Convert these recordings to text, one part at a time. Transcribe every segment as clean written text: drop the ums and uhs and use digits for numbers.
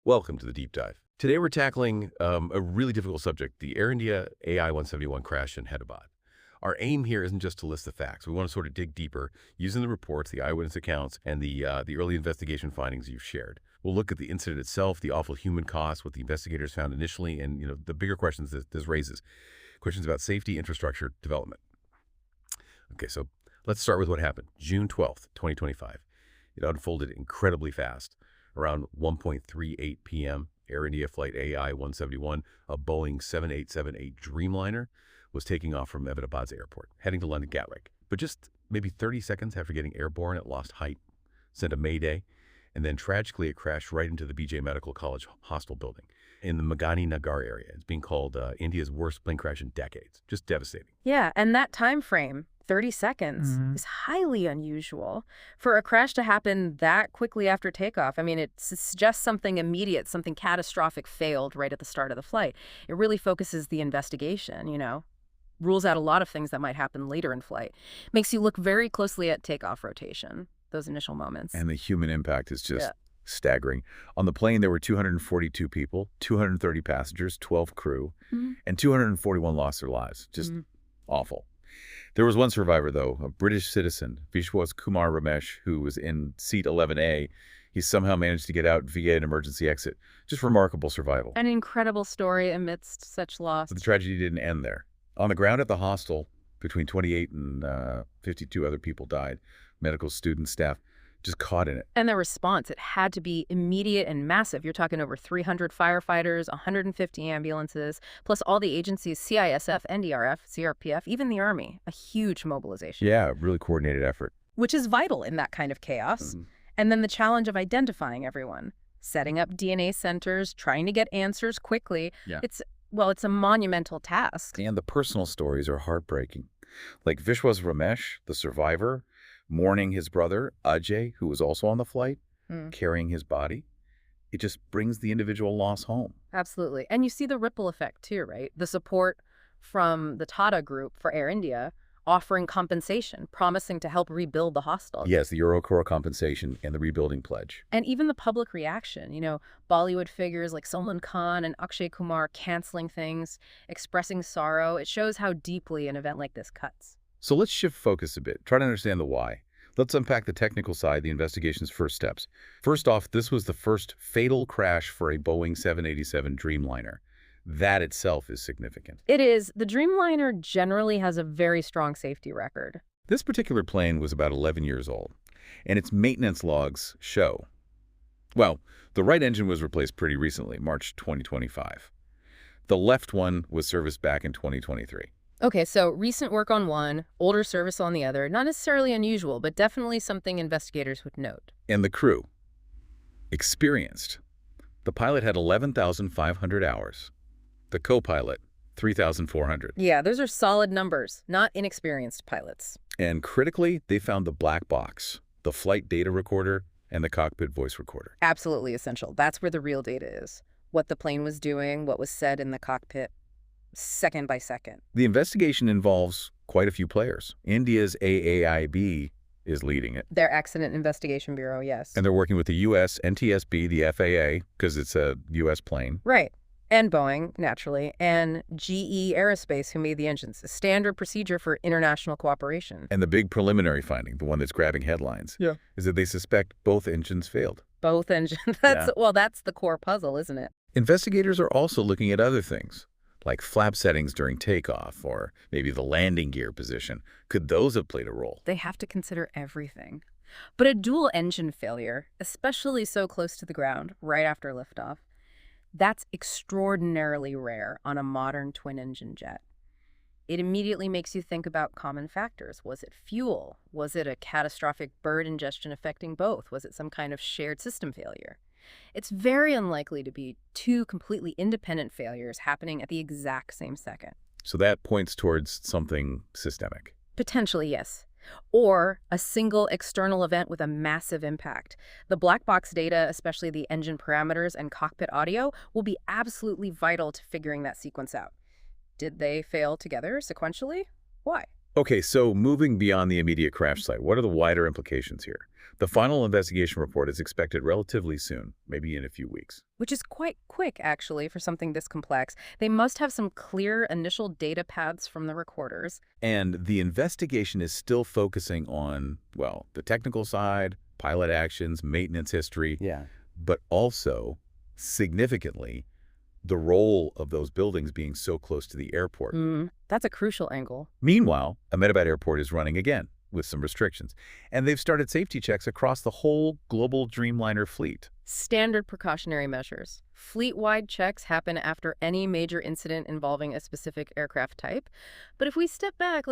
Welcome to the deep dive. Today we're tackling a really difficult subject, the Air India AI-171 crash in Ahmedabad. Our aim here isn't just to list the facts. We want to sort of dig deeper using the reports, the eyewitness accounts, and the early investigation findings you've shared. We'll look at the incident itself, the awful human cost, what the investigators found initially, and the bigger questions this raises. Questions about safety, infrastructure, development. Okay, so let's start with what happened. June 12th, 2025. It unfolded incredibly fast. Around 1:38 p.m., Air India Flight AI-171, a Boeing 7878 Dreamliner, was taking off from Ahmedabad's airport, heading to London Gatwick. But just maybe 30 seconds after getting airborne, it lost height, sent a mayday, and then tragically it crashed right into the BJ Medical College hostel building in the Meghaninagar area. It's being called India's worst plane crash in decades. Just devastating. Yeah, and that time frame, 30 seconds, is highly unusual. For a crash to happen that quickly after takeoff, I mean, it suggests something immediate, something catastrophic failed right at the start of the flight. It really focuses the investigation, rules out a lot of things that might happen later in flight. Makes you look very closely at takeoff rotation, those initial moments. And the human impact is just staggering. On the plane, there were 242 people, 230 passengers, 12 crew, and 241 lost their lives. Just awful. There was one survivor, though, a British citizen, Vishwas Kumar Ramesh, who was in seat 11A. He somehow managed to get out via an emergency exit. Just remarkable survival. An incredible story amidst such loss. But the tragedy didn't end there. On the ground at the hostel, between 28 and 52 other people died. Medical students, staff, just caught in it. And the response, it had to be immediate and massive. You're talking over 300 firefighters, 150 ambulances, plus all the agencies, CISF, NDRF, CRPF, even the Army. A huge mobilization. Yeah, really coordinated effort. Which is vital in that kind of chaos. And then the challenge of identifying everyone, setting up DNA centers, trying to get answers quickly. Yeah. It's a monumental task. And the personal stories are heartbreaking. Like Vishwas Ramesh, the survivor, mourning his brother, Ajay, who was also on the flight, carrying his body. It just brings the individual loss home. Absolutely. And you see the ripple effect too, right? The support from the Tata Group for Air India offering compensation, promising to help rebuild the hostel. Yes, the Euro Corps compensation and the rebuilding pledge. And even the public reaction, Bollywood figures like Salman Khan and Akshay Kumar canceling things, expressing sorrow. It shows how deeply an event like this cuts. So let's shift focus a bit, try to understand the why. Let's unpack the technical side, the investigation's first steps. First off, this was the first fatal crash for a Boeing 787 Dreamliner. That itself is significant. It is. The Dreamliner generally has a very strong safety record. This particular plane was about 11 years old, and its maintenance logs show. Well, the right engine was replaced pretty recently, March 2025. The left one was serviced back in 2023. Okay, so recent work on one, older service on the other. Not necessarily unusual, but definitely something investigators would note. And the crew? Experienced. The pilot had 11,500 hours. The co-pilot, 3,400. Yeah, those are solid numbers, not inexperienced pilots. And critically, they found the black box, the flight data recorder, and the cockpit voice recorder. Absolutely essential. That's where the real data is. What the plane was doing, what was said in the cockpit, second by second. The investigation involves quite a few players. India's AAIB is leading it. Their Accident Investigation Bureau, yes. And they're working with the U.S., NTSB, the FAA, because it's a U.S. plane. Right. And Boeing, naturally, and GE Aerospace, who made the engines. A standard procedure for international cooperation. And the big preliminary finding, the one that's grabbing headlines, is that they suspect both engines failed. Both engines. Well, that's the core puzzle, isn't it? Investigators are also looking at other things, like flap settings during takeoff, or maybe the landing gear position. Could those have played a role? They have to consider everything. But a dual engine failure, especially so close to the ground, right after liftoff, that's extraordinarily rare on a modern twin-engine jet. It immediately makes you think about common factors. Was it fuel? Was it a catastrophic bird ingestion affecting both? Was it some kind of shared system failure? It's very unlikely to be two completely independent failures happening at the exact same second. So that points towards something systemic. Potentially, yes. Or a single external event with a massive impact. The black box data, especially the engine parameters and cockpit audio, will be absolutely vital to figuring that sequence out. Did they fail together sequentially? Why? Okay, so moving beyond the immediate crash site, what are the wider implications here? The final investigation report is expected relatively soon, maybe in a few weeks. Which is quite quick, actually, for something this complex. They must have some clear initial data paths from the recorders. And the investigation is still focusing on, well, the technical side, pilot actions, maintenance history, Yeah. but also, significantly, the role of those buildings being so close to the airport. That's a crucial angle. Meanwhile, Ahmedabad Airport is running again with some restrictions, and they've started safety checks across the whole global Dreamliner fleet. Standard precautionary measures. Fleet-wide checks happen after any major incident involving a specific aircraft type. But if we step back,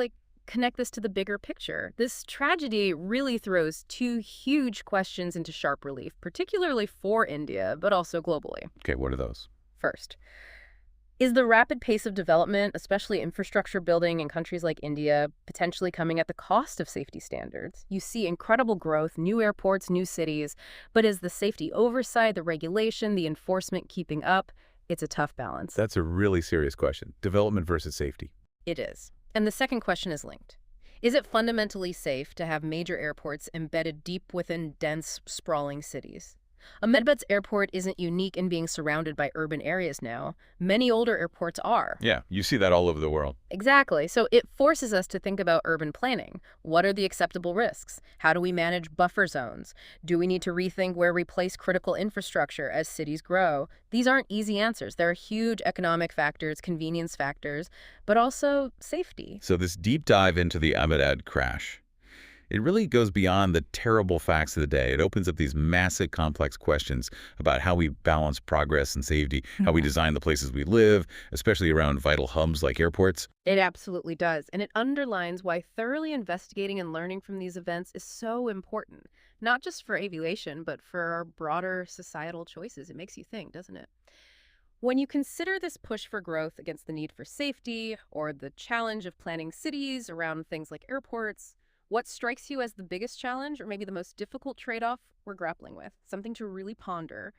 connect this to the bigger picture, this tragedy really throws two huge questions into sharp relief, particularly for India, but also globally. Okay, what are those? First, is the rapid pace of development, especially infrastructure building in countries like India, potentially coming at the cost of safety standards? You see incredible growth, new airports, new cities, but is the safety oversight, the regulation, the enforcement keeping up? It's a tough balance. That's a really serious question. Development versus safety. It is. And the second question is linked. Is it fundamentally safe to have major airports embedded deep within dense, sprawling cities? Ahmedabad's airport isn't unique in being surrounded by urban areas now. Many older airports are. Yeah, you see that all over the world. Exactly. So it forces us to think about urban planning. What are the acceptable risks? How do we manage buffer zones? Do we need to rethink where we place critical infrastructure as cities grow? These aren't easy answers. There are huge economic factors, convenience factors, but also safety. So this deep dive into the Ahmedabad crash, it really goes beyond the terrible facts of the day. It opens up these massive, complex questions about how we balance progress and safety, how we design the places we live, especially around vital hubs like airports. It absolutely does. And it underlines why thoroughly investigating and learning from these events is so important, not just for aviation, but for our broader societal choices. It makes you think, doesn't it? When you consider this push for growth against the need for safety or the challenge of planning cities around things like airports, what strikes you as the biggest challenge or maybe the most difficult trade-off we're grappling with? Something to really ponder